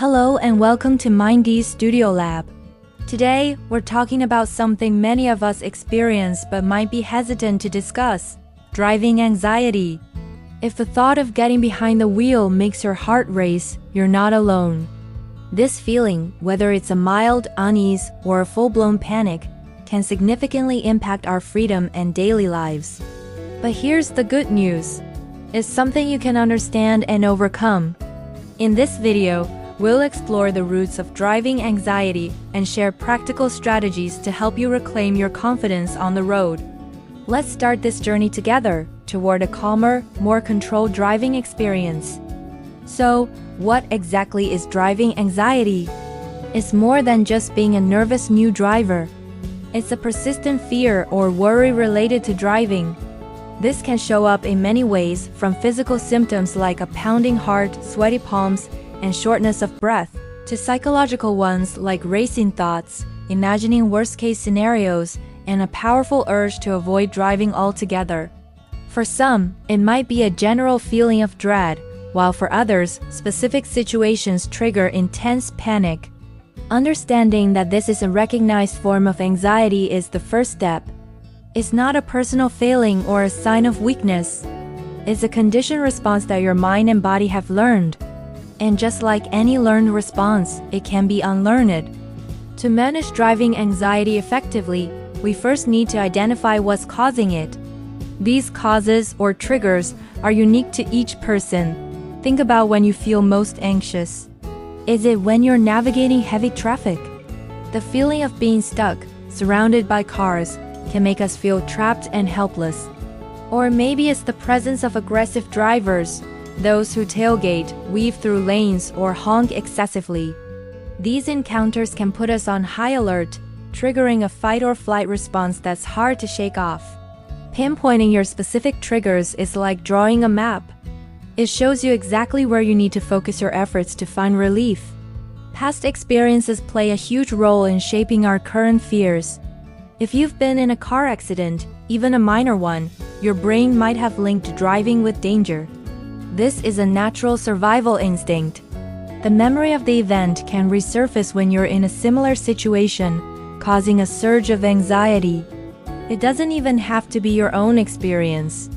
Hello and welcome to MindGee's Studio Lab. Today, we're talking about something many of us experience but might be hesitant to discuss: driving anxiety. If the thought of getting behind the wheel makes your heart race, you're not alone. This feeling, whether it's a mild unease or a full-blown panic, can significantly impact our freedom and daily lives. But here's the good news. It's something you can understand and overcome. In this video, we'll explore the roots of driving anxiety and share practical strategies to help you reclaim your confidence on the road. Let's start this journey together toward a calmer, more controlled driving experience. So, what exactly is driving anxiety? It's more than just being a nervous new driver. It's a persistent fear or worry related to driving. This can show up in many ways, from physical symptoms like a pounding heart, sweaty palms, and shortness of breath, to psychological ones like racing thoughts, imagining worst-case scenarios, and a powerful urge to avoid driving altogether. For some, it might be a general feeling of dread, while for others, specific situations trigger intense panic. Understanding that this is a recognized form of anxiety is the first step. It's not a personal failing or a sign of weakness. It's a conditioned response that your mind and body have learned. And just like any learned response, it can be unlearned. To manage driving anxiety effectively, we first need to identify what's causing it. These causes or triggers are unique to each person. Think about when you feel most anxious. Is it when you're navigating heavy traffic? The feeling of being stuck, surrounded by cars, can make us feel trapped and helpless. Or maybe it's the presence of aggressive drivers, those who tailgate, weave through lanes, or honk excessively. These encounters can put us on high alert, triggering a fight-or-flight response that's hard to shake off. Pinpointing your specific triggers is like drawing a map. It shows you exactly where you need to focus your efforts to find relief. Past experiences play a huge role in shaping our current fears. If you've been in a car accident, even a minor one, your brain might have linked driving with danger. This is a natural survival instinct. The memory of the event can resurface when you're in a similar situation, causing a surge of anxiety. It doesn't even have to be your own experience.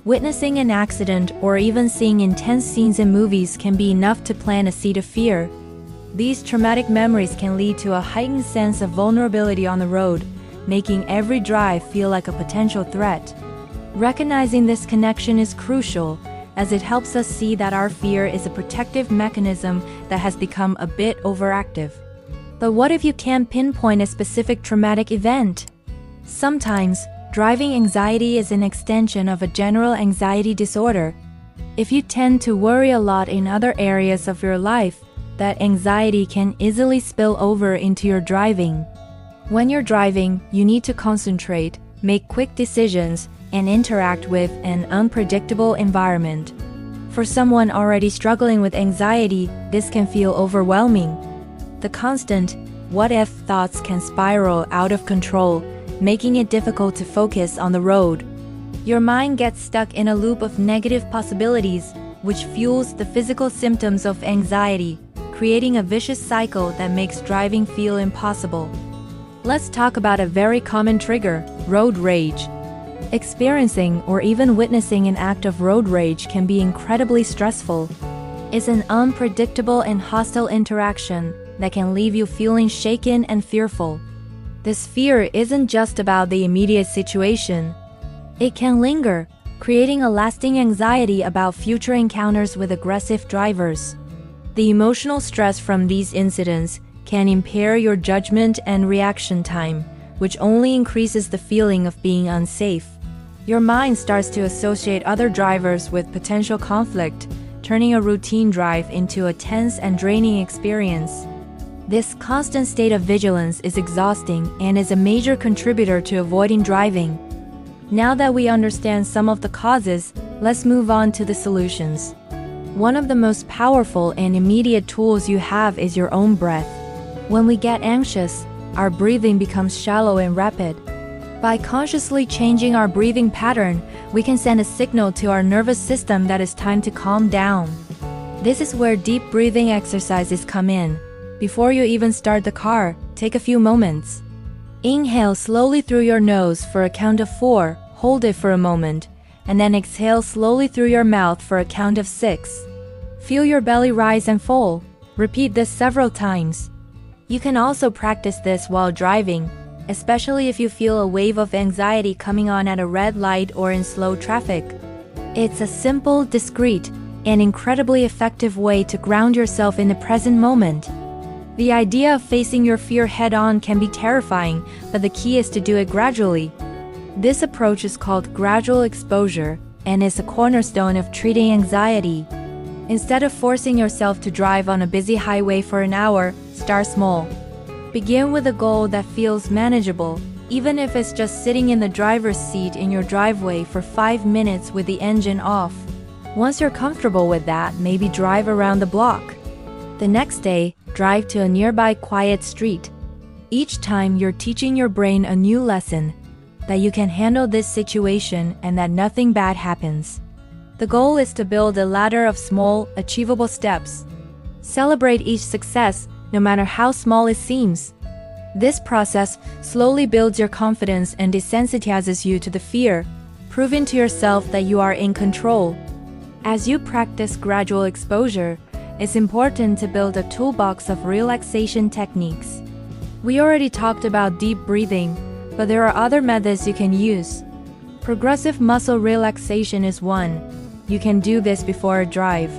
Witnessing an accident or even seeing intense scenes in movies can be enough to plant a seed of fear. These traumatic memories can lead to a heightened sense of vulnerability on the road, making every drive feel like a potential threat. Recognizing this connection is crucial, as it helps us see that our fear is a protective mechanism that has become a bit overactive. But what if you can't pinpoint a specific traumatic event? Sometimes, driving anxiety is an extension of a general anxiety disorder. If you tend to worry a lot in other areas of your life, that anxiety can easily spill over into your driving. When you're driving, you need to concentrate, make quick decisions, and interact with an unpredictable environment. For someone already struggling with anxiety, this can feel overwhelming. The constant what-if thoughts can spiral out of control, making it difficult to focus on the road. Your mind gets stuck in a loop of negative possibilities, which fuels the physical symptoms of anxiety, creating a vicious cycle that makes driving feel impossible. Let's talk about a very common trigger: road rage. Experiencing or even witnessing an act of road rage can be incredibly stressful. It's an unpredictable and hostile interaction that can leave you feeling shaken and fearful. This fear isn't just about the immediate situation. It can linger, creating a lasting anxiety about future encounters with aggressive drivers. The emotional stress from these incidents can impair your judgment and reaction time, which only increases the feeling of being unsafe. Your mind starts to associate other drivers with potential conflict, turning a routine drive into a tense and draining experience. This constant state of vigilance is exhausting and is a major contributor to avoiding driving. Now that we understand some of the causes, let's move on to the solutions. One of the most powerful and immediate tools you have is your own breath. When we get anxious, our breathing becomes shallow and rapid. By consciously changing our breathing pattern, we can send a signal to our nervous system that it's time to calm down. This is where deep breathing exercises come in. Before you even start the car, take a few moments. Inhale slowly through your nose for a count of 4, hold it for a moment, and then exhale slowly through your mouth for a count of 6. Feel your belly rise and fall. Repeat this several times. You can also practice this while driving, especially if you feel a wave of anxiety coming on at a red light or in slow traffic. It's a simple, discreet, and incredibly effective way to ground yourself in the present moment. The idea of facing your fear head-on can be terrifying, but the key is to do it gradually. This approach is called gradual exposure and is a cornerstone of treating anxiety. Instead of forcing yourself to drive on a busy highway for an hour, start small. Begin with a goal that feels manageable, even if it's just sitting in the driver's seat in your driveway for 5 minutes with the engine off. Once you're comfortable with that, maybe drive around the block. The next day, drive to a nearby quiet street. Each time you're teaching your brain a new lesson, that you can handle this situation and that nothing bad happens. The goal is to build a ladder of small, achievable steps. Celebrate each success, no matter how small it seems. This process slowly builds your confidence and desensitizes you to the fear, proving to yourself that you are in control. As you practice gradual exposure, it's important to build a toolbox of relaxation techniques. We already talked about deep breathing, but there are other methods you can use. Progressive muscle relaxation is one. You can do this before a drive.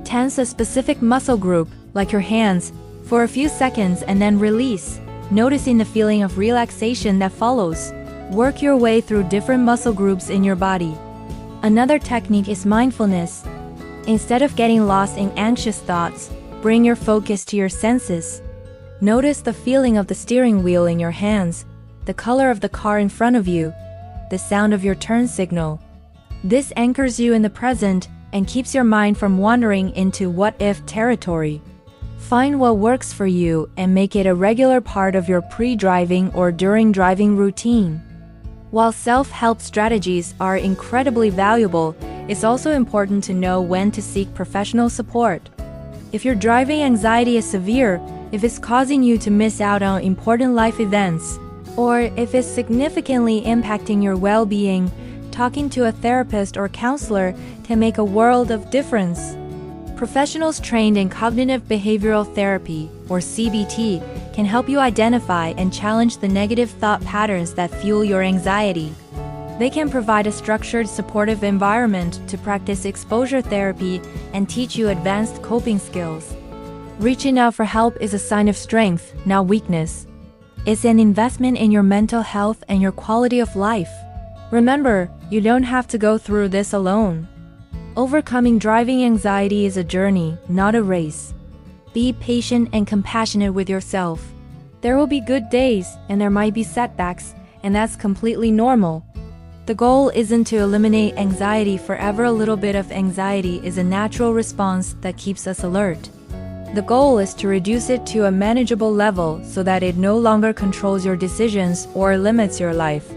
Tense a specific muscle group, like your hands, for a few seconds and then release, noticing the feeling of relaxation that follows. Work your way through different muscle groups in your body. Another technique is mindfulness. Instead of getting lost in anxious thoughts, bring your focus to your senses. Notice the feeling of the steering wheel in your hands, the color of the car in front of you, the sound of your turn signal. This anchors you in the present and keeps your mind from wandering into what-if territory. Find what works for you and make it a regular part of your pre-driving or during driving routine. While self-help strategies are incredibly valuable, it's also important to know when to seek professional support. If your driving anxiety is severe, if it's causing you to miss out on important life events, or if it's significantly impacting your well-being, talking to a therapist or counselor can make a world of difference. Professionals trained in cognitive behavioral therapy, or CBT, can help you identify and challenge the negative thought patterns that fuel your anxiety. They can provide a structured, supportive environment to practice exposure therapy and teach you advanced coping skills. Reaching out for help is a sign of strength, not weakness. It's an investment in your mental health and your quality of life. Remember, you don't have to go through this alone. Overcoming driving anxiety is a journey, not a race. Be patient and compassionate with yourself. There will be good days, and there might be setbacks, and that's completely normal. The goal isn't to eliminate anxiety forever. A little bit of anxiety is a natural response that keeps us alert. The goal is to reduce it to a manageable level so that it no longer controls your decisions or limits your life.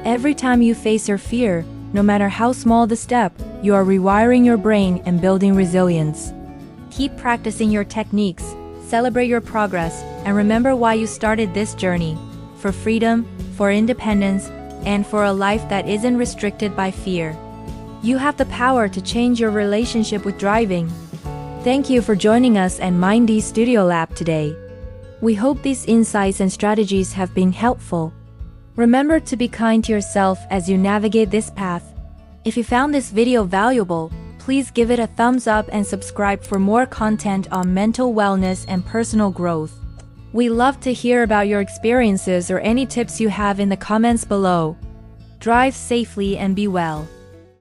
Every time you face your fear, no matter how small the step, you are rewiring your brain and building resilience. Keep practicing your techniques, celebrate your progress, and remember why you started this journey: for freedom, for independence, and for a life that isn't restricted by fear. You have the power to change your relationship with driving. Thank you for joining us at Mindy Studio Lab today. We hope these insights and strategies have been helpful. Remember to be kind to yourself as you navigate this path. If you found this video valuable, please give it a thumbs up and subscribe for more content on mental wellness and personal growth. We love to hear about your experiences or any tips you have in the comments below. Drive safely and be well.